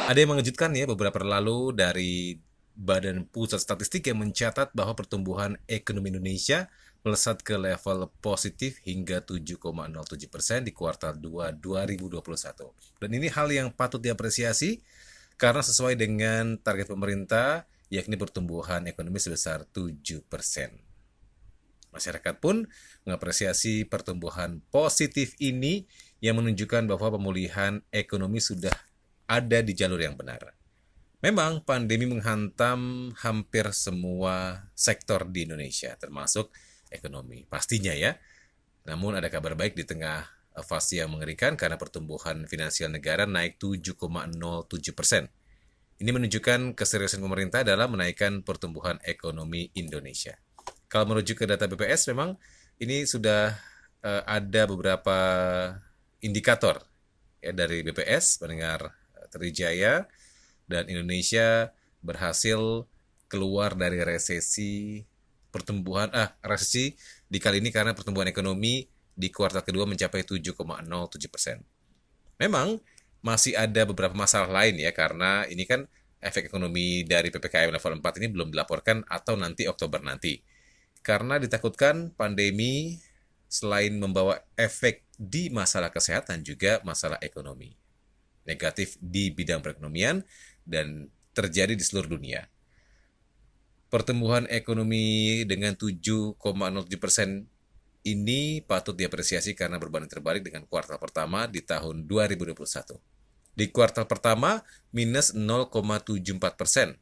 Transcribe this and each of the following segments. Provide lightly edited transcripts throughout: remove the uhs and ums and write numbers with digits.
Ada yang mengejutkan ya beberapa hari lalu dari Badan Pusat Statistik yang mencatat bahwa pertumbuhan ekonomi Indonesia melesat ke level positif hingga 7,07% di kuartal 2 2021. Dan ini hal yang patut diapresiasi karena sesuai dengan target pemerintah yakni pertumbuhan ekonomi sebesar 7%. Masyarakat pun mengapresiasi pertumbuhan positif ini yang menunjukkan bahwa pemulihan ekonomi sudah ada di jalur yang benar. Memang pandemi menghantam hampir semua sektor di Indonesia, termasuk ekonomi. Pastinya ya. Namun ada kabar baik di tengah fase yang mengerikan karena pertumbuhan finansial negara naik 7,07%. Ini menunjukkan keseriusan pemerintah dalam menaikkan pertumbuhan ekonomi Indonesia. Kalau merujuk ke data BPS, memang ini sudah ada beberapa indikator ya dari BPS, pendengar Trijaya, dan Indonesia berhasil keluar dari resesi di kali ini karena pertumbuhan ekonomi di kuartal kedua mencapai 7,07%. Memang masih ada beberapa masalah lain ya karena ini kan efek ekonomi dari PPKM level 4 ini belum dilaporkan atau nanti Oktober nanti. Karena ditakutkan pandemi selain membawa efek di masalah kesehatan juga masalah ekonomi. Negatif di bidang perekonomian dan terjadi di seluruh dunia. Pertumbuhan ekonomi dengan 7,07% ini patut diapresiasi karena berbanding terbalik dengan kuartal pertama di tahun 2021. Di kuartal pertama minus 0,74%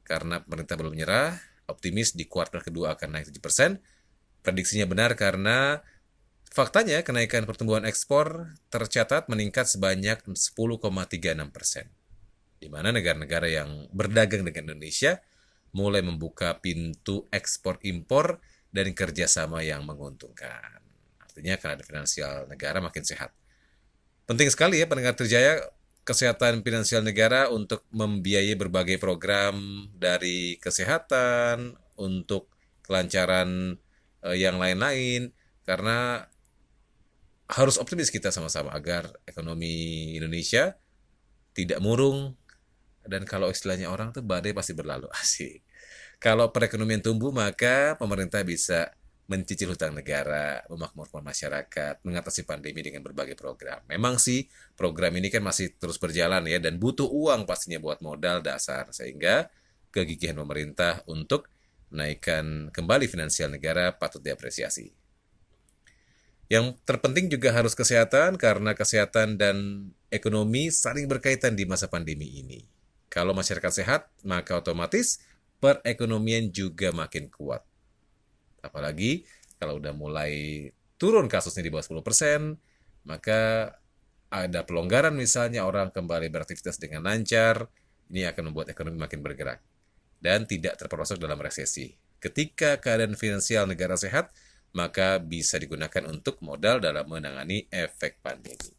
karena pemerintah belum menyerah, optimis di kuartal kedua akan naik 7%. Prediksinya benar karena faktanya kenaikan pertumbuhan ekspor tercatat meningkat sebanyak 10,36%. Di mana negara-negara yang berdagang dengan Indonesia mulai membuka pintu ekspor impor dan kerjasama yang menguntungkan. Artinya keadaan finansial negara makin sehat. Penting sekali ya pendengar Trijaya, kesehatan finansial negara untuk membiayai berbagai program dari kesehatan, untuk kelancaran yang lain-lain, karena harus optimis kita sama-sama agar ekonomi Indonesia tidak murung, dan kalau istilahnya orang tuh badai pasti berlalu. Asik. Kalau perekonomian tumbuh, maka pemerintah bisa mencicil hutang negara, memakmurkan masyarakat, mengatasi pandemi dengan berbagai program. Memang sih program ini kan masih terus berjalan ya dan butuh uang pastinya buat modal dasar sehingga kegigihan pemerintah untuk menaikkan kembali finansial negara patut diapresiasi. Yang terpenting juga harus kesehatan karena kesehatan dan ekonomi saling berkaitan di masa pandemi ini. Kalau masyarakat sehat, maka otomatis perekonomian juga makin kuat. Apalagi kalau udah mulai turun kasusnya di bawah 10%, maka ada pelonggaran misalnya orang kembali beraktivitas dengan lancar, ini akan membuat ekonomi makin bergerak dan tidak terperosok dalam resesi. Ketika keadaan finansial negara sehat, maka bisa digunakan untuk modal dalam menangani efek pandemi.